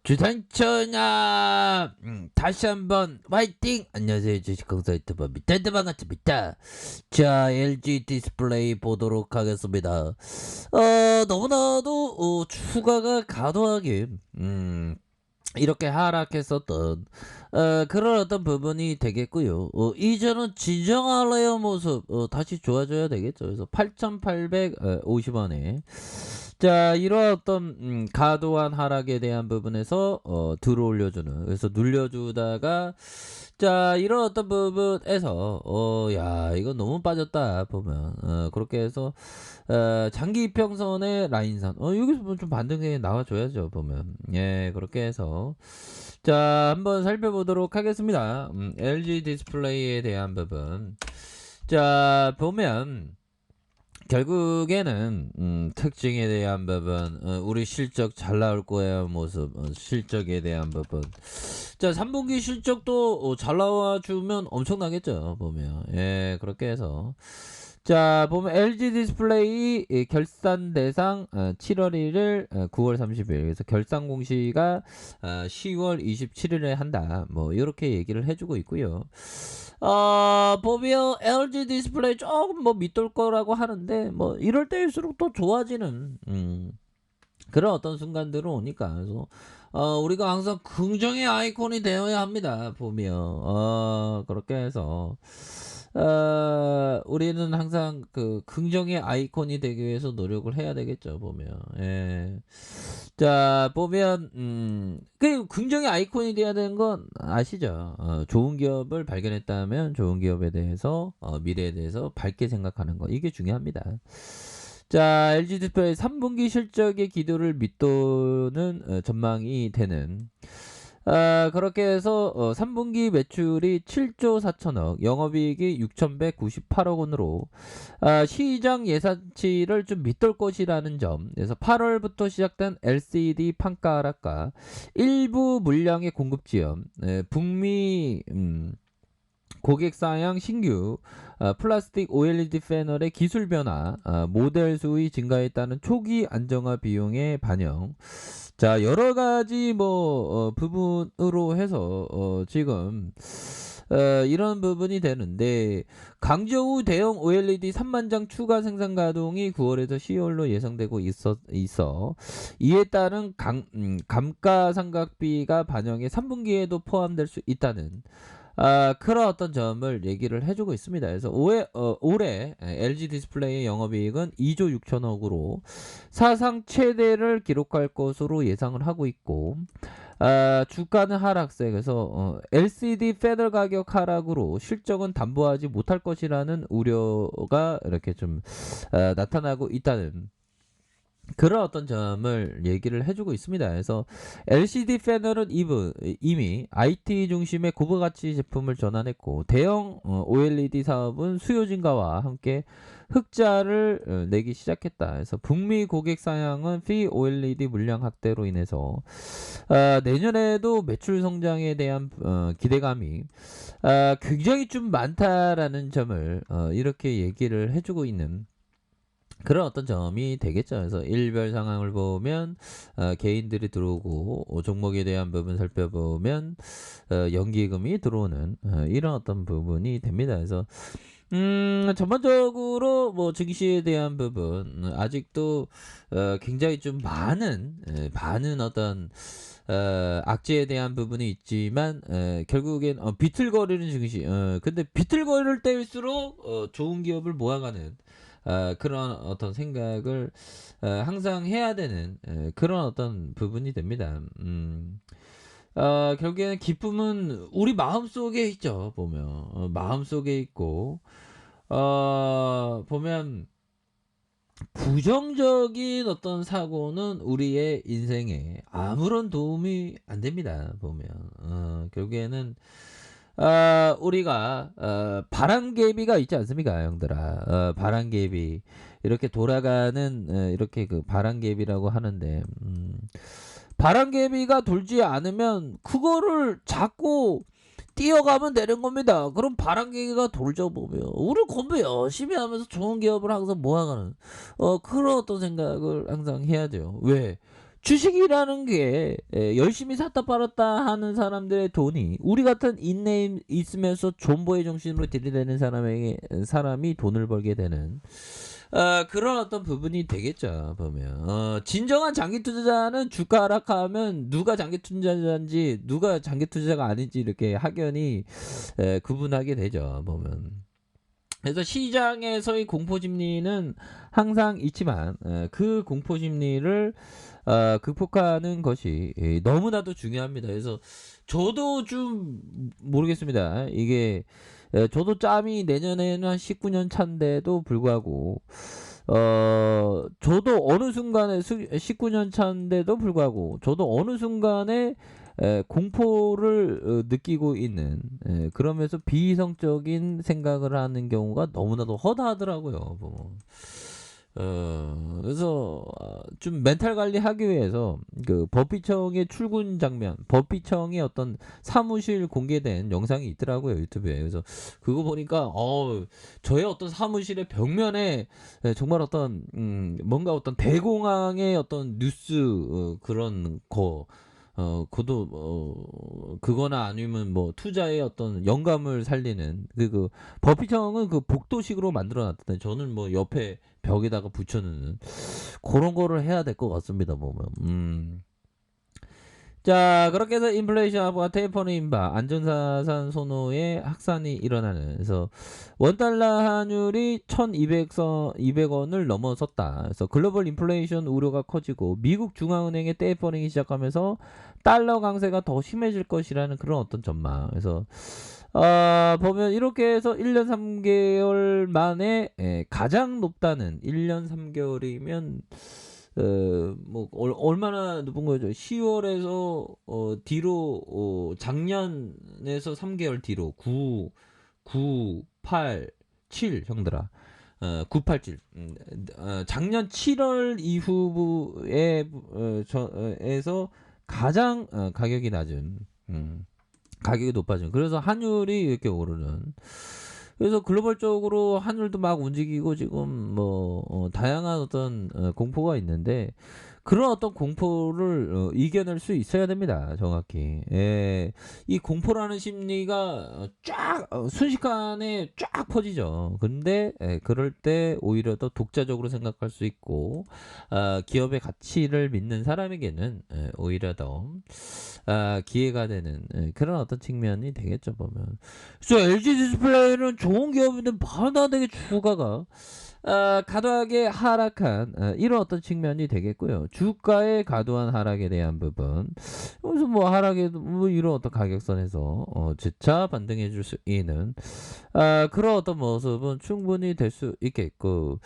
주상천아, 다시 한번 화이팅! 안녕하세요, 주식공사 유튜버 미텐드 반갑습니다. 자, LG 디스플레이 보도록 하겠습니다. 너무나도 추가가 과도하게 이렇게 하락했었던 그런 어떤 부분이 되겠고요. 이제는 진정한 레어 모습 다시 좋아져야 되겠죠. 그래서 8,850원에 자, 이런 어떤 과도한 하락에 대한 부분에서 들어올려주는, 그래서 눌려주다가 자, 이런 어떤 부분에서 야, 이거 너무 빠졌다 보면 그렇게 해서 장기 이평선의 라인선 여기서 뭐좀 반등이 나와줘야죠 보면. 예, 그렇게 해서 자, 한번 살펴보도록 하겠습니다. LG 디스플레이에 대한 부분. 자, 보면 결국에는 특징에 대한 부분, 우리 실적 잘 나올 거예요 모습, 실적에 대한 부분. 자, 3분기 실적도 잘 나와주면 엄청나겠죠 보면. 예, 그렇게 해서 자, 보면 LG 디스플레이 결산 대상 7월 1일, 9월 30일. 그래서 결산 공시가 10월 27일에 한다. 뭐 이렇게 얘기를 해주고 있고요. 보면 LG 디스플레이 조금 뭐 밑돌 거라고 하는데 뭐 이럴 때일수록 또 좋아지는 그런 어떤 순간들은 오니까. 그래서 우리가 항상 긍정의 아이콘이 되어야 합니다 보면. 그렇게 해서 우리는 항상 그 긍정의 아이콘이 되기 위해서 노력을 해야 되겠죠 보면. 예. 자, 보면 그 긍정의 아이콘이 돼야 되는 건 아시죠? 좋은 기업을 발견했다면 좋은 기업에 대해서 미래에 대해서 밝게 생각하는 거, 이게 중요합니다. 자, LG 디스플레이 3분기 실적의 기도를 밑도는 전망이 되는, 그렇게 해서 3분기 매출이 7조 4천억, 영업이익이 6,198억 원으로 시장 예상치를 좀 밑돌 것이라는 점. 그래서 8월부터 시작된 LCD 판가 하락과 일부 물량의 공급 지연, 북미 고객 사양 신규 플라스틱 OLED 패널의 기술 변화, 모델 수의 증가에 따른 초기 안정화 비용의 반영. 자, 여러 가지 뭐 부분으로 해서 지금 이런 부분이 되는데, 강저우 대형 OLED 3만 장 추가 생산 가동이 9월에서 10월로 예상되고 있어 이에 따른 감가상각비가 반영해 3분기에도 포함될 수 있다는 그런 어떤 점을 얘기를 해주고 있습니다. 그래서 올해 LG 디스플레이의 영업이익은 2조 6천억으로 사상 최대를 기록할 것으로 예상을 하고 있고, 주가는 하락세. 그래서 LCD 패널 가격 하락으로 실적은 담보하지 못할 것이라는 우려가 이렇게 좀 나타나고 있다는 그런 어떤 점을 얘기를 해주고 있습니다. 그래서 LCD 패널은 이미 IT 중심의 고부가치 제품을 전환했고, 대형 OLED 사업은 수요 증가와 함께 흑자를 내기 시작했다. 그래서 북미 고객 사양은 피 OLED 물량 확대로 인해서 내년에도 매출 성장에 대한 기대감이 굉장히 좀 많다라는 점을 이렇게 얘기를 해주고 있는 그런 어떤 점이 되겠죠. 그래서 일별 상황을 보면 개인들이 들어오고, 종목에 대한 부분 살펴보면 연기금이 들어오는 이런 어떤 부분이 됩니다. 그래서 전반적으로 뭐 증시에 대한 부분 아직도 굉장히 좀 많은 어떤 악재에 대한 부분이 있지만, 결국엔 비틀거리는 증시. 근데 비틀거릴 때일수록 좋은 기업을 모아가는 그런 어떤 생각을 항상 해야 되는 그런 어떤 부분이 됩니다. 결국에는 기쁨은 우리 마음속에 있죠 보면. 마음속에 있고, 보면 부정적인 어떤 사고는 우리의 인생에 아무런 도움이 안 됩니다 보면. 결국에는 우리가 바람개비가 있지 않습니까 형들아. 바람개비 이렇게 돌아가는 이렇게 그 바람개비라고 하는데, 바람개비가 돌지 않으면 그거를 잡고 뛰어가면 되는 겁니다. 그럼 바람개비가 돌죠 보면. 우리 공부 열심히 하면서 좋은 기업을 항상 모아가는 그런 어떤 생각을 항상 해야 돼요. 왜? 주식이라는 게 열심히 샀다 팔았다 하는 사람들의 돈이 우리 같은 인내심 있으면서 존버의 정신으로 들이대는 사람이 돈을 벌게 되는 그런 어떤 부분이 되겠죠 보면. 진정한 장기 투자자는 주가 하락하면 누가 장기 투자자인지 누가 장기 투자자가 아닌지 이렇게 확연히 구분하게 되죠 보면. 그래서 시장에서의 공포 심리는 항상 있지만 그 공포 심리를 극복하는 것이 너무나도 중요합니다. 그래서 저도 좀 모르겠습니다. 이게 저도 짬이 내년에는 한 19년 차인데도 불구하고 저도 어느 순간에 19년 차인데도 불구하고 저도 어느 순간에 공포를 느끼고 있는 그러면서 비이성적인 생각을 하는 경우가 너무나도 허다하더라고요. 그래서 좀 멘탈 관리하기 위해서 그 법비청의 출근 장면, 법비청의 어떤 사무실 공개된 영상이 있더라고요 유튜브에. 그래서 그거 보니까 저의 어떤 사무실의 벽면에 정말 어떤 뭔가 어떤 대공황의 어떤 뉴스 그런 거 그거나 아니면 뭐 투자의 어떤 영감을 살리는 그 버피청은 그 복도식으로 만들어 놨던데 저는 뭐 옆에 벽에다가 붙여놓는 그런 거를 해야 될 것 같습니다 보면. 자 그렇게 해서 인플레이션 압과 테이퍼링 인바 안전자산 선호의 확산이 일어나는 그래서 원달러 환율이 1200원을 넘어섰다. 그래서 글로벌 인플레이션 우려가 커지고 미국 중앙은행의 테이퍼링이 시작하면서 달러 강세가 더 심해질 것이라는 그런 어떤 전망. 그래서 보면 이렇게 해서 1년 3개월 만에 가장 높다는 1년 3개월이면 뭐 얼마나 높은 거죠? 10월에서 뒤로 작년에서 3개월 뒤로 9, 8, 7 형들아. 987. 작년 7월 이후에 에서 가장 가격이 낮은 가격이 높아진. 그래서 환율이 이렇게 오르는. 그래서 글로벌적으로 환율도 막 움직이고 지금 뭐 다양한 어떤 공포가 있는데 그런 어떤 공포를 이겨낼 수 있어야 됩니다. 정확히. 이 공포라는 심리가 쫙 순식간에 쫙 퍼지죠. 근데 그럴 때 오히려 더 독자적으로 생각할 수 있고 기업의 가치를 믿는 사람에게는 오히려 더 기회가 되는 그런 어떤 측면이 되겠죠 보면. 그래서 LG 디스플레이는 좋은 기업인데 말도 안 되게 주가가 과도하게 하락한 이런 어떤 측면이 되겠고요. 주가의 과도한 하락에 대한 부분. 그래서 뭐 하락에도 뭐 이런 어떤 가격선에서 재차 반등해 줄 수 있는 그런 어떤 모습은 충분히 될 수 있겠고.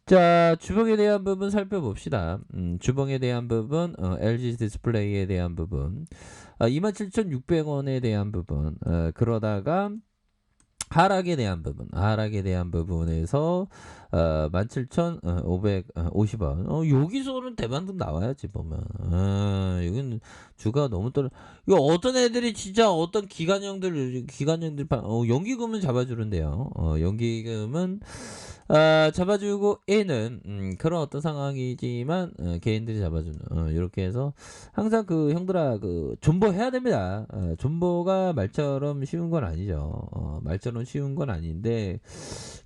자, 주봉에 대한 부분 살펴봅시다. 주봉에 대한 부분, LG 디스플레이에 대한 부분, 27,600원에 대한 부분, 그러다가 하락에 대한 부분에서 17,550원. 여기서는 대반등 나와야지 보면. 여기는 주가 너무 떨어. 이거 어떤 애들이 진짜 어떤 기관형들 연기금은 잡아주는데요. 연기금은 잡아주고 얘는 그런 어떤 상황이지만 개인들이 잡아주는 이렇게 해서 항상 그 형들아 그 존버해야 됩니다. 존버가 말처럼 쉬운 건 아니죠. 말처럼 쉬운 건 아닌데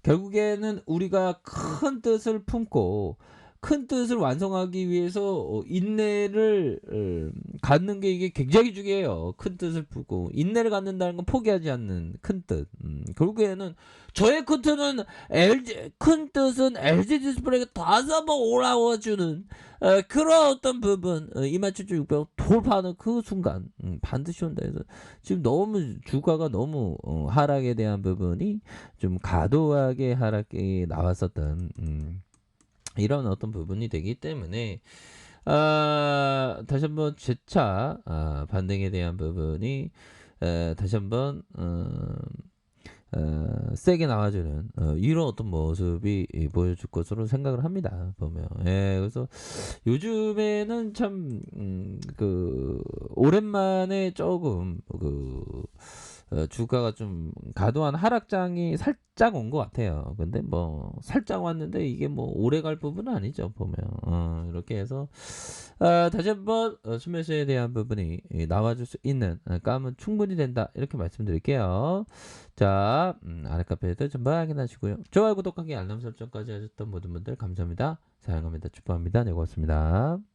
결국에는 우리가 큰 뜻을 품고 큰 뜻을 완성하기 위해서 인내를 갖는 게 이게 굉장히 중요해요. 큰 뜻을 품고 인내를 갖는다는 건 포기하지 않는 큰 뜻. 결국에는 저의 큰 뜻은 LG 디스플레이가 다시 한번 올라와주는 그런 어떤 부분 27,600원 돌파하는 그 순간 반드시 온다 해서 지금 너무 주가가 너무 하락에 대한 부분이 좀 과도하게 하락이 나왔었던 이런 어떤 부분이 되기 때문에 다시 한번 재차 반등에 대한 부분이 다시 한번 세게 나와주는 이런 어떤 모습이 보여줄 것으로 생각을 합니다. 보면 그래서 요즘에는 참 그 오랜만에 조금 주가가 좀 과도한 하락장이 살짝 온 것 같아요. 근데 뭐 살짝 왔는데 이게 뭐 오래 갈 부분은 아니죠 보면. 이렇게 해서 다시 한번 수매수에 대한 부분이 나와줄 수 있는 감은 충분히 된다 이렇게 말씀드릴게요. 자, 아래 카페에도 전부 확인하시고요. 좋아요, 구독하기, 알람 설정까지 하셨던 모든 분들 감사합니다. 사랑합니다. 축복합니다. 네, 고맙습니다.